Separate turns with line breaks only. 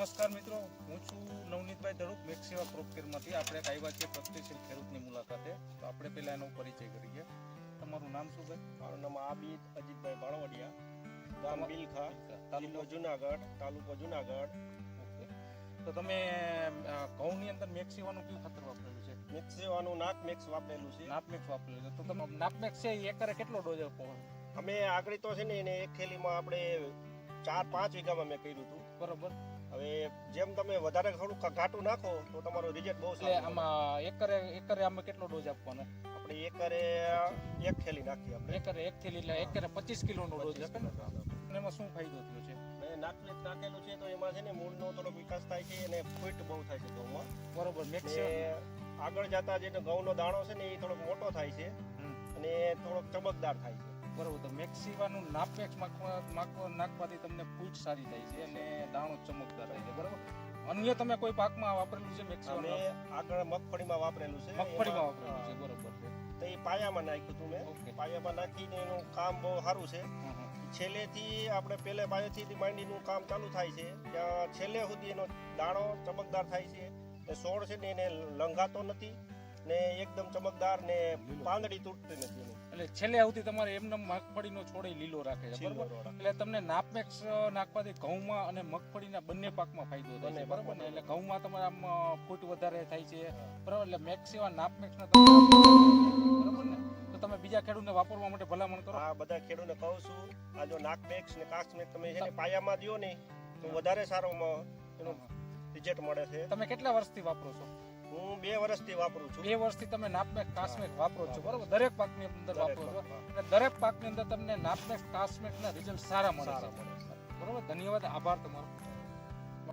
નમસ્કાર મિત્રો, હું છું નવનીતભાઈ ધડુક મેક્સિવા ક્રોપ કેરમાંથી. આપણે એક આવ્યા છીએ પ્રગતિશીલ ખેડૂતની મુલાકાતે. તો આપણે પહેલા એનો પરિચય કરીએ. તમારું નામ શું ભાઈ?
મારું નામ આબિદ અજીતભાઈ બાળવડિયા, ગામ બિલખા, જિલ્લો જુનાગઢ, તાલુકો જુનાગઢ.
ઓકે, તો તમે ઘઉંની અંદર મેક્સિવાનું કયું ખાતર વાપરેલું છે?
મેક્સિવાનું નાકમેક્સ વાપરેલું છે.
નાપમેક્સ વાપરેલું છે. તો તમે નાપમેક્સ છે એ એકરે કેટલો ડોઝ આપો?
અમે આગળ તો છે ને એને એક થેલીમાં આપણે 4-5 વીઘામાં મેં કર્યું હતું.
બરોબર.
હવે જેમ તમે વધારે થોડું ઘાટું નાખો તો તમારો રિઝલ્ટ બહુ
એટલે
સારું.
આમાં એકરે આમાં કેટલો ડોઝ આપવાનો?
આપણે એકરે એક થેલી નાખીએ. આપણે
એકરે એક થેલી એટલે એકરે 25 કિલોનો ડોઝ આપે ને? અને એમાં શું ફાયદો થયો છે?
મેં નાકલેસ નાખેલું છે તો એમાં છે ને મૂળનો થોડો વિકાસ થાય છે અને ફૂટ બહુ થાય છે ઘઉંમાં.
બરોબર.
ને આગળ જતા જે ઘઉંનો દાણો છે ને એ થોડોક મોટો થાય છે અને થોડોક ચમકદાર થાય છે.
બરોબર. તો મેક્સિવાનું નાપમેક્સ નાખવાથી તમને ફૂટ સારી થાય છે અને દાણો ચમકદાર થાય છે. બરોબર. અન્ય તમે કોઈ પાકમાં વાપરેલું છે મેક્સિવાનું?
અમે આગળ મગફળીમાં વાપરેલું છે.
મગફળીમાં વાપરેલું છે. બરોબર છે.
તો એ પાયામાં નાખ્યું હતું મેં.
ઓકે.
પાયામાં નાખીને એનું કામ બહુ સારું છે. છેલ્લેથી આપણે પહેલે પાયાથી માંડીનું કામ ચાલુ થાય છે ત્યાં છેલ્લે સુધી એનો દાણો ચમકદાર થાય છે ને છોડ છે ને એને લંઘાતો નથી ને એકદમ ચમકદાર ને પાંદડી તૂટતી નથી એની.
એટલે છેલ્લે સુધી તમારે એમને મગફળીનો છોડ લીલો રાખે છે. બરોબર. એટલે તમને નાપમેક્સ નાખવાથી ઘઉંમાં અને મગફળીના બંને પાકમાં ફાયદો થાય છે. બરોબર ને? એટલે ઘઉંમાં તમારે આમ ફૂટ વધારે થાય છે. બરોબર. એટલે મેક્સિવા નાપમેક્સના બરોબર ને? તો તમે બીજા ખેડૂતને વાપરવા માટે ભલામણ કરો.
આ બધા ખેડૂતને કહું છું, આ જો નાકમેક્સ ને કાસ્મેક્સ તમે છે ને પાયામાં દો ને તો વધારે સારો એનું રિઝલ્ટ મળે છે.
તમે કેટલા વર્ષથી વાપરો છો?
હું 2 વર્ષથી વાપરું છું.
2 વર્ષથી તમે નાપમેક્સ કાસ્મેક્સ વાપરો છો. બરોબર. દરેક પાકની અંદર વાપરો છો. અને દરેક પાકની અંદર તમને નાપમેક્સ કાસ્મેક્સના રિઝલ્ટ સારા મળે છે. બરોબર. ધન્યવાદ. આભાર તમારો.